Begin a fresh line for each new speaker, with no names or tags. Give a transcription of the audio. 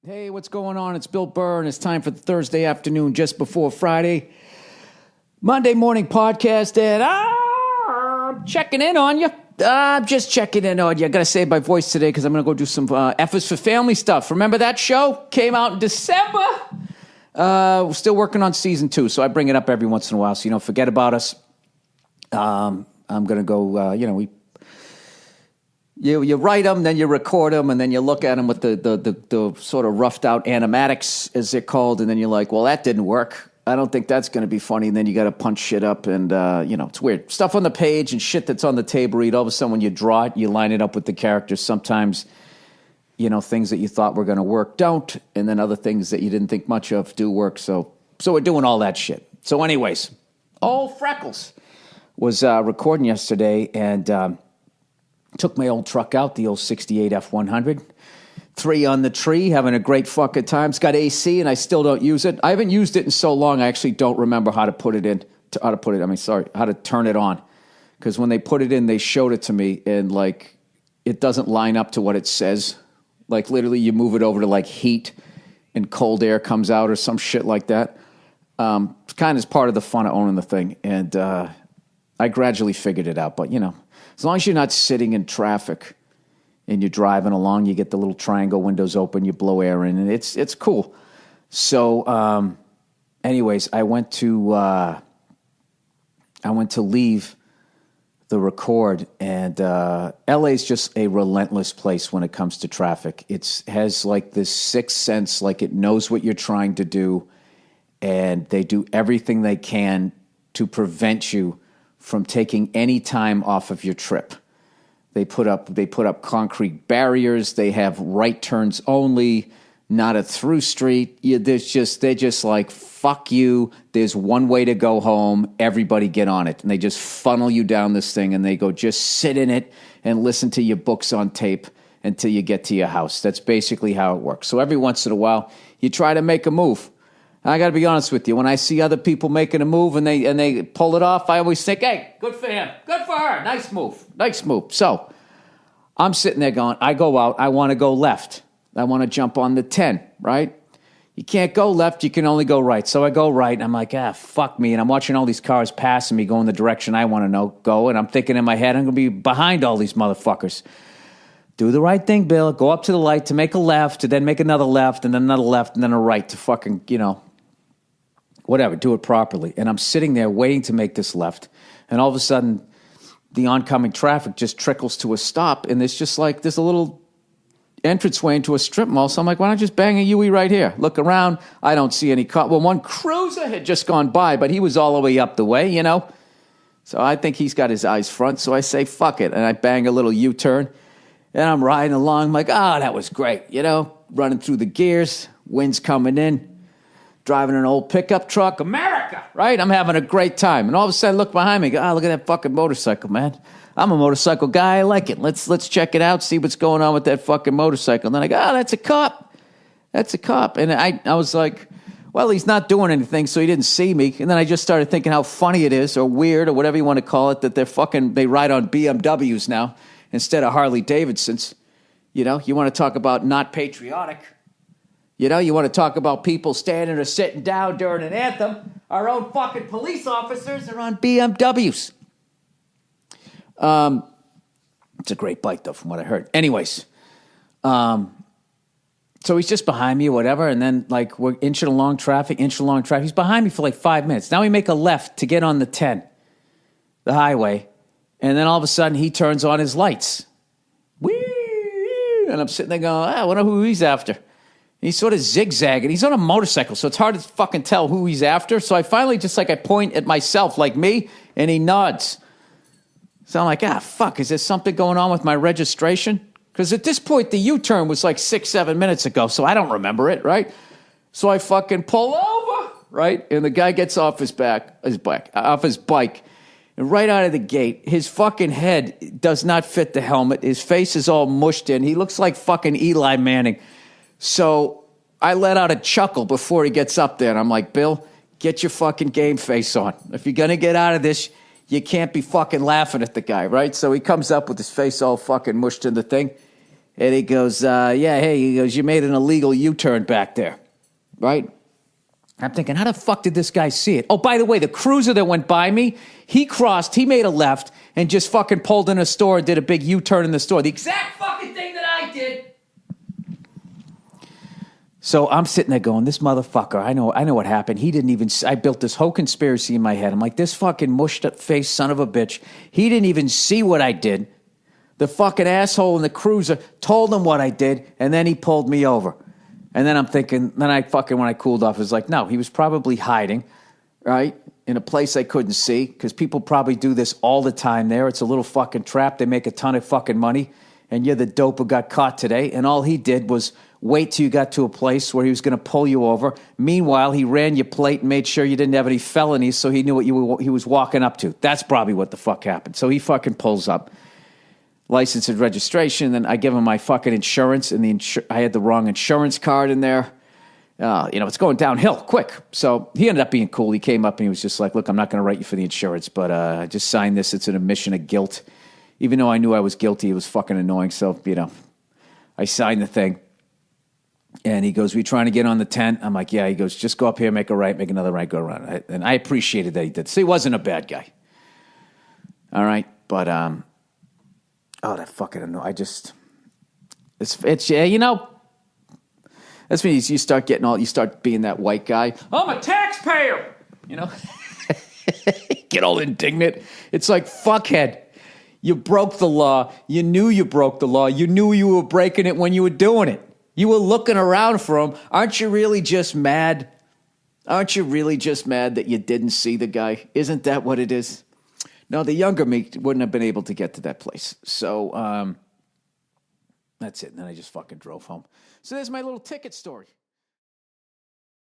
Hey, what's going on? It's Bill Burr, and it's time for the Thursday afternoon just before Friday. Monday morning podcast, and I'm checking in on you. I'm just checking in on you. I got to save my voice today because I'm going to go do some F is for Family stuff. Remember that show? Came out in December. We're still working on season 2, so I bring it up every once in a while so you don't forget about us. I'm going to go, You write them, then you record them, and then you look at them with the sort of roughed out animatics, as they're called, and then you're like, well, that didn't work. I don't think that's going to be funny. And then you got to punch shit up, and, it's weird. Stuff on the page and shit that's on the table read. All of a sudden, when you draw it, you line it up with the characters. Sometimes, things that you thought were going to work don't, and then other things that you didn't think much of do work. So we're doing all that shit. So anyways, old Freckles was recording yesterday, and took my old truck out, the old 68 F100. 3 on the tree, having a great fucking time. It's got AC, and I still don't use it. I haven't used it in so long, I actually don't remember how to turn it on. Because when they put it in, they showed it to me, and, it doesn't line up to what it says. Literally, you move it over to, heat, and cold air comes out, or some shit like that. It's kind of part of the fun of owning the thing, and I gradually figured it out, but, as long as you're not sitting in traffic and you're driving along, you get the little triangle windows open, you blow air in, and it's cool. So, anyways, I went to leave the record, and LA's just a relentless place when it comes to traffic. It has this sixth sense, it knows what you're trying to do, and they do everything they can to prevent you from taking any time off of your trip. They put up concrete barriers. They have right turns only, not a through street. They're just like, fuck you. There's one way to go home. Everybody get on it. And they just funnel you down this thing, and they go, just sit in it and listen to your books on tape until you get to your house. That's basically how it works. So every once in a while, you try to make a move. I got to be honest with you. When I see other people making a move and they pull it off, I always think, hey, good for him. Good for her. Nice move. Nice move. So I'm sitting there going, I go out. I want to go left. I want to jump on the 10, right? You can't go left. You can only go right. So I go right, and I'm like, fuck me. And I'm watching all these cars passing me going the direction I want to go. And I'm thinking in my head, I'm going to be behind all these motherfuckers. Do the right thing, Bill. Go up to the light to make a left, and then make another left, and then another left, and then a right to fucking, whatever, do it properly. And I'm sitting there waiting to make this left, and all of a sudden, the oncoming traffic just trickles to a stop, and there's just there's a little entranceway into a strip mall, so I'm like, why don't I just bang a Yui right here? Look around, I don't see any car. Well, one cruiser had just gone by, but he was all the way up the way, So I think he's got his eyes front, so I say, fuck it, and I bang a little U-turn, and I'm riding along, I'm like, that was great, running through the gears, wind's coming in, driving an old pickup truck, America, right? I'm having a great time. And all of a sudden, I look behind me, look at that fucking motorcycle, man. I'm a motorcycle guy. I like it. Let's check it out, see what's going on with that fucking motorcycle. And then I go, that's a cop. That's a cop. And I was like, well, he's not doing anything, so he didn't see me. And then I just started thinking how funny it is, or weird, or whatever you want to call it, that they ride on BMWs now instead of Harley Davidsons. You want to talk about not patriotic. You want to talk about people standing or sitting down during an anthem. Our own fucking police officers are on BMWs. It's a great bike, though, from what I heard. Anyways, so he's just behind me or whatever, and then, we're inching along traffic. He's behind me for 5 minutes. Now we make a left to get on the 10, the highway, and then all of a sudden he turns on his lights. Whee! And I'm sitting there going, I wonder who he's after. He's sort of zigzagging. He's on a motorcycle, so it's hard to fucking tell who he's after. So I finally I point at myself like me, and he nods. So I'm like, fuck, is there something going on with my registration? Because at this point, the U-turn was 6-7 minutes ago, so I don't remember it, right? So I fucking pull over, right? And the guy gets off his bike, and right out of the gate, his fucking head does not fit the helmet. His face is all mushed in. He looks like fucking Eli Manning. So I let out a chuckle before he gets up there, and I'm like, Bill, get your fucking game face on. If you're going to get out of this, you can't be fucking laughing at the guy, right? So he comes up with his face all fucking mushed in the thing. And he goes, yeah, hey, he goes, you made an illegal U-turn back there, right? I'm thinking, how the fuck did this guy see it? Oh, by the way, the cruiser that went by me, he made a left and just fucking pulled in a store and did a big U-turn in the store. The exact fucking thing that I did. So I'm sitting there going, this motherfucker, I know what happened. He didn't even, I built this whole conspiracy in my head. I'm like, this fucking mushed up face son of a bitch. He didn't even see what I did. The fucking asshole in the cruiser told him what I did, and then he pulled me over. And then I'm thinking, when I cooled off, it was like, no, he was probably hiding, right, in a place I couldn't see, because people probably do this all the time there. It's a little fucking trap. They make a ton of fucking money, and you're the dope who got caught today, and all he did was wait till you got to a place where he was going to pull you over. Meanwhile, he ran your plate and made sure you didn't have any felonies, so he knew what he was walking up to. That's probably what the fuck happened. So he fucking pulls up. License and registration, then I give him my fucking insurance, and I had the wrong insurance card in there. It's going downhill quick. So he ended up being cool. He came up and he was just like, look, I'm not going to write you for the insurance, but I just signed this. It's an admission of guilt. Even though I knew I was guilty, it was fucking annoying. So, I signed the thing. And he goes, we trying to get on the 10? I'm like, yeah. He goes, just go up here, make a right, make another right, go around. And I appreciated that he did. So he wasn't a bad guy. All right. But, that fucking annoying. That's when you start you start being that white guy. I'm a taxpayer, Get all indignant. It's like, fuckhead. You broke the law. You knew you broke the law. You knew you were breaking it when you were doing it. You were looking around for him. Aren't you really just mad? Aren't you really just mad that you didn't see the guy? Isn't that what it is? No, the younger me wouldn't have been able to get to that place. So that's it. And then I just fucking drove home. So there's my little ticket story.